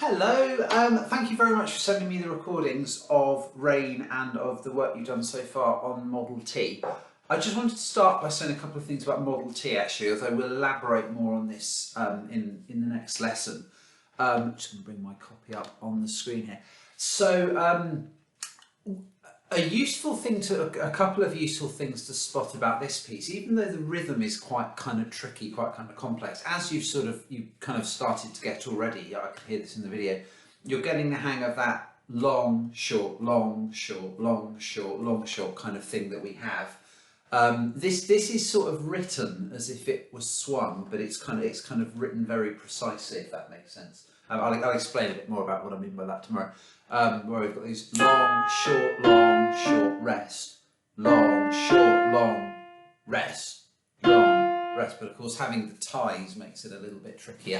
Hello, thank you very much for sending me the recordings of Rain and of the work you've done so far on Model T. I just wanted to start by saying a couple of things about Model T actually, although we'll elaborate more on this in the next lesson. I'm just going to bring my copy up on the screen here. So a couple of useful things to spot about this piece, even though the rhythm is quite kind of tricky, quite kind of complex, as you kind of started to get already, I can hear this in the video, you're getting the hang of that long, short, long, short, long, short, long, short kind of thing that we have. This is sort of written as if it was swung, but it's kind of written very precisely, if that makes sense. I'll explain a bit more about what I mean by that tomorrow. Where we've got these long, short, rest, long, short, long, rest, long, rest. But of course, having the ties makes it a little bit trickier.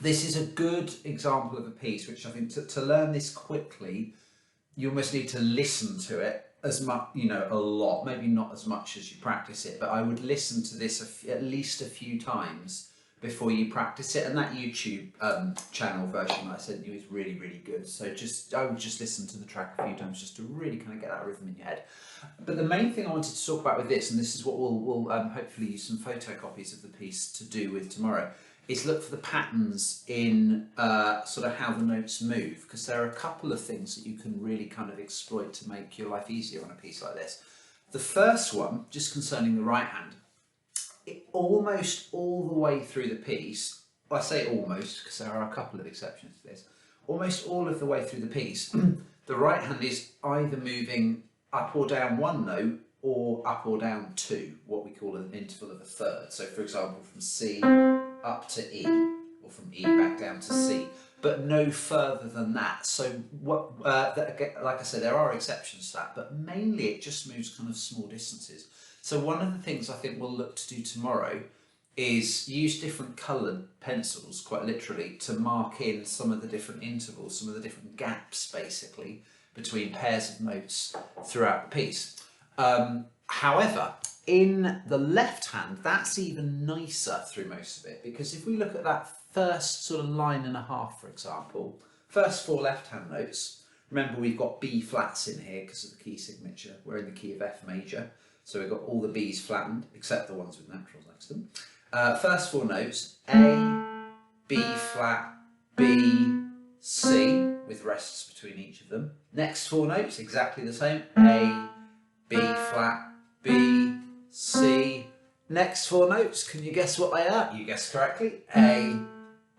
This is a good example of a piece which I think to learn this quickly, you almost need to listen to it as much, a lot, maybe not as much as you practice it, but I would listen to this at least a few times before you practice it, and that YouTube channel version that I sent you is really, really good. So I would just listen to the track a few times just to really kind of get that rhythm in your head. But the main thing I wanted to talk about with this, and this is what we'll hopefully use some photocopies of the piece to do with tomorrow, is look for the patterns in sort of how the notes move, because there are a couple of things that you can really kind of exploit to make your life easier on a piece like this. The first one, just concerning the right hand, almost all the way through the piece, I say almost because there are a couple of exceptions to this, almost all of the way through the piece, the right hand is either moving up or down one note or up or down two, what we call an interval of a third. So for example, from C up to E, or from E back down to C, but no further than that. So like I said, there are exceptions to that, but mainly it just moves kind of small distances. So one of the things I think we'll look to do tomorrow is use different coloured pencils, quite literally, to mark in some of the different intervals, some of the different gaps, basically, between pairs of notes throughout the piece. However, in the left hand, that's even nicer through most of it, because if we look at that first sort of line and a half, for example, first four left hand notes, remember we've got B flats in here because of the key signature, we're in the key of F major. So we've got all the B's flattened, except the ones with naturals next to them. First four notes, A, B flat, B, C, with rests between each of them. Next four notes, exactly the same, A, B flat, B, C. Next four notes, can you guess what they are? You guessed correctly, A,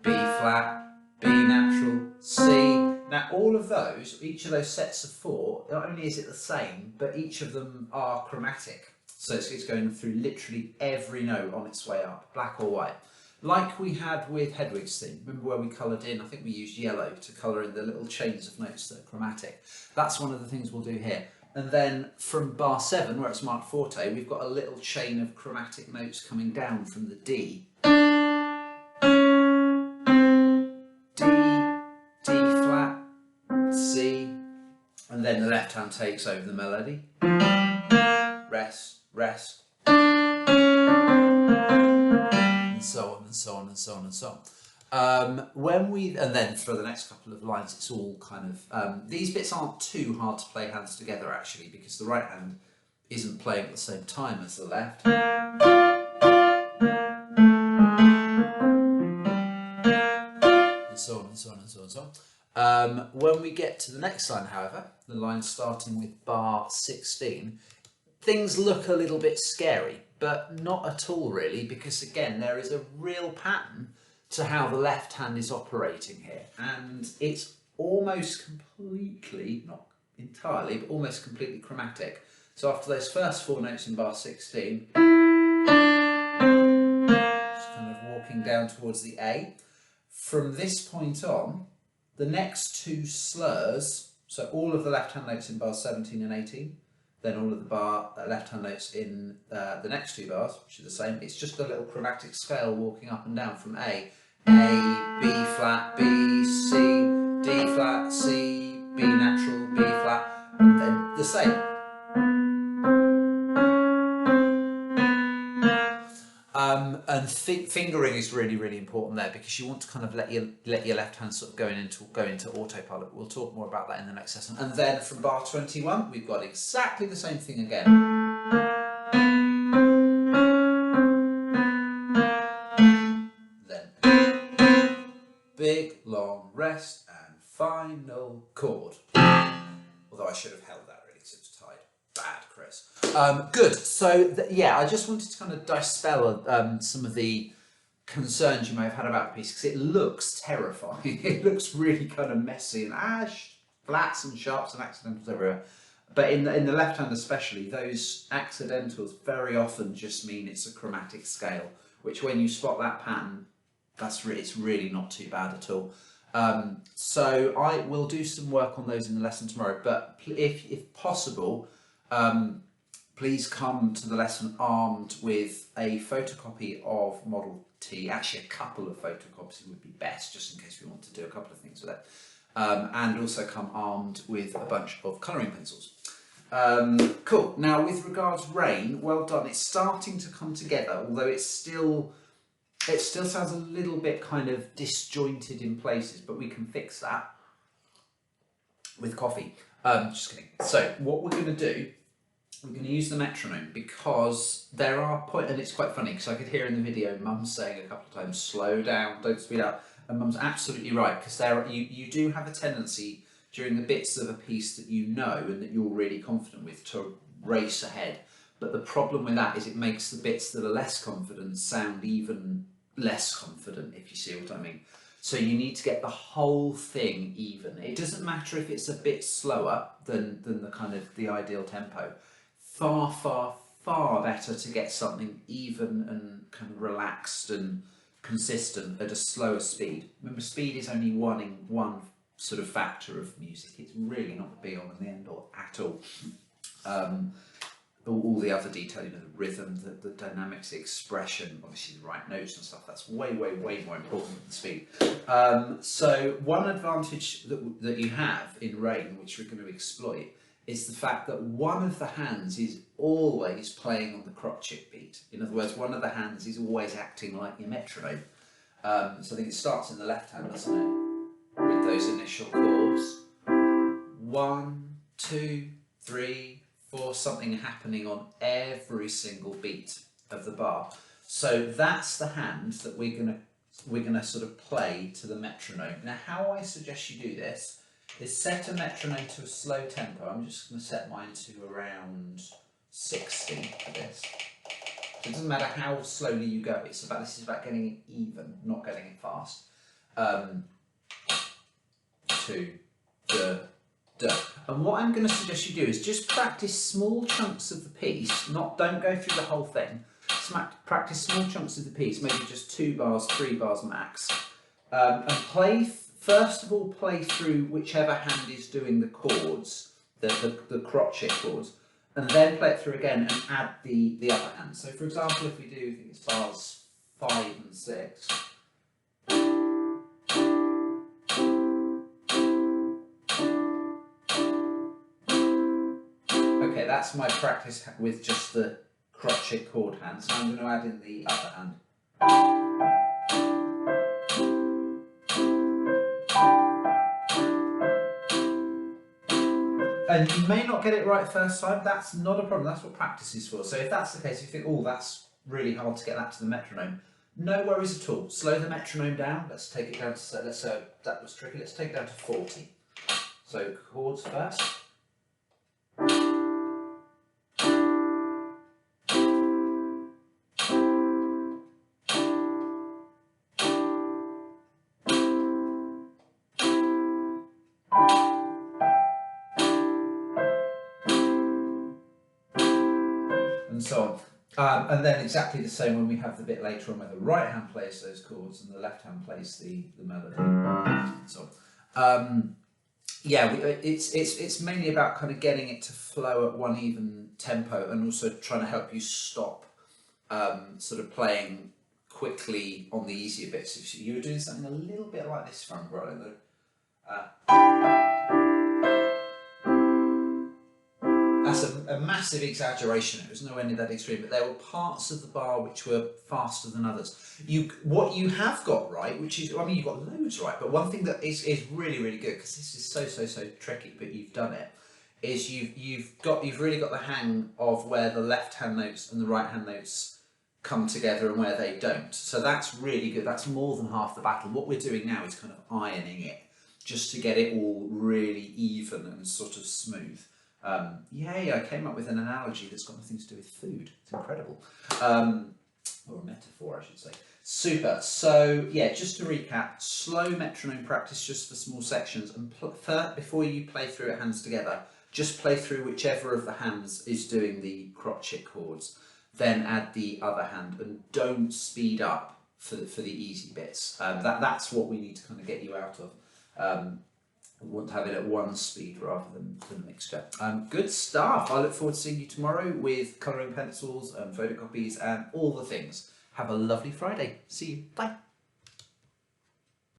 B flat, B natural, C. Now all of those, each of those sets of four, not only is it the same, but each of them are chromatic. So it's going through literally every note on its way up, black or white. Like we had with Hedwig's theme. Remember where we coloured in, I think we used yellow to colour in the little chains of notes that are chromatic. That's one of the things we'll do here. And then from bar 7, where it's marked forte, we've got a little chain of chromatic notes coming down from the D. C, and then the left hand takes over the melody. Rest, rest, and so on and so on and so on and so on. And then for the next couple of lines, it's all kind of these bits aren't too hard to play hands together actually, because the right hand isn't playing at the same time as the left. And so on and so on and so on and so on. When we get to the next line, however, the line starting with bar 16, things look a little bit scary, but not at all really, because again, there is a real pattern to how the left hand is operating here, and it's almost completely, not entirely, but almost completely chromatic. So after those first four notes in bar 16, just kind of walking down towards the A. From this point on, the next two slurs, so all of the left-hand notes in bars 17 and 18, then all of the left-hand notes in the next two bars, which are the same. It's just a little chromatic scale walking up and down from A, B flat, B, C, D flat, C, B natural, B flat, and then the same. And fingering is really, really important there, because you want to kind of let your left hand sort of go into autopilot. We'll talk more about that in the next lesson. And then from bar 21, we've got exactly the same thing again. Then big long rest and final chord. Although I should have held that really, because it was tied. Bad, Chris. Good. So yeah, I just wanted to kind of dispel some of the concerns you may have had about the piece, because it looks terrifying. It looks really kind of messy and flats and sharps and accidentals everywhere. But in the left hand especially, those accidentals very often just mean it's a chromatic scale, which when you spot that pattern, it's really not too bad at all. So I will do some work on those in the lesson tomorrow, but if possible, please come to the lesson armed with a photocopy of Model T. Actually, a couple of photocopies would be best, just in case we want to do a couple of things with it. And also come armed with a bunch of colouring pencils. Cool. Now, with regards Rain, well done. It's starting to come together, although it still sounds a little bit kind of disjointed in places, but we can fix that with coffee. Just kidding. So what we're going to do, we're going to use the metronome, because there are points, and it's quite funny because I could hear in the video Mum saying a couple of times, slow down, don't speed up, and Mum's absolutely right, because you do have a tendency during the bits of a piece that you know and that you're really confident with to race ahead. But the problem with that is it makes the bits that are less confident sound even less confident, if you see what I mean. So you need to get the whole thing even. It doesn't matter if it's a bit slower than the kind of the ideal tempo. Far, far, far better to get something even and kind of relaxed and consistent at a slower speed. Remember, speed is only one sort of factor of music. It's really not the be all and the end all at all. All the other detail, you know, the rhythm, the dynamics, the expression, obviously the right notes and stuff, that's way, way, way more important than speed. So one advantage that you have in Rain, which we're going to exploit, is the fact that one of the hands is always playing on the crotchet beat. In other words, one of the hands is always acting like your metronome. So I think it starts in the left hand, doesn't it? With those initial chords. 1, 2, 3, 4, something happening on every single beat of the bar. So that's the hand that we're gonna sort of play to the metronome. Now, how I suggest you do this is set a metronome to a slow tempo. I'm just going to set mine to around 60 for this. So it doesn't matter how slowly you go. This is about getting it even, not getting it fast. 2, and what I'm going to suggest you do is just practice small chunks of the piece. Don't go through the whole thing. Practice small chunks of the piece, maybe just 2 bars, 3 bars max, and first of all play through whichever hand is doing the chords, the crotchet chords, and then play it through again and add the other hand. So for example, if we do, I think it's bars 5 and 6. Okay, that's my practice with just the crotchet chord hand. So I'm going to add in the other hand. And you may not get it right first time. That's not a problem. That's what practice is for. So if that's the case, if you think, oh, that's really hard to get that to the metronome, no worries at all. Slow the metronome down. Let's take it down to, that was tricky. Let's take it down to 40. So chords first. And so on. And then exactly the same when we have the bit later on where the right hand plays those chords and the left hand plays the melody. And so on. Yeah, it's mainly about kind of getting it to flow at one even tempo, and also trying to help you stop sort of playing quickly on the easier bits. If you were doing something a little bit like this from Brother. a massive exaggeration. It was nowhere near that extreme, but there were parts of the bar which were faster than others. What you have got right, which is, I mean, you've got loads right, but one thing that is really, really good, because this is so tricky, but you've done it, is you've really got the hang of where the left hand notes and the right hand notes come together and where they don't. So that's really good. That's more than half the battle. What we're doing now is kind of ironing it, just to get it all really even and sort of smooth. Yay, I came up with an analogy that's got nothing to do with food. It's incredible. Or a metaphor, I should say. Super. So yeah, just to recap, slow metronome practice just for small sections, and before you play through it hands together, just play through whichever of the hands is doing the crotchet chords, then add the other hand, and don't speed up for the easy bits. That's what we need to kind of get you out of. We want to have it at one speed rather than a mixture. Good stuff. I look forward to seeing you tomorrow with colouring pencils and photocopies and all the things. Have a lovely Friday. See you. Bye.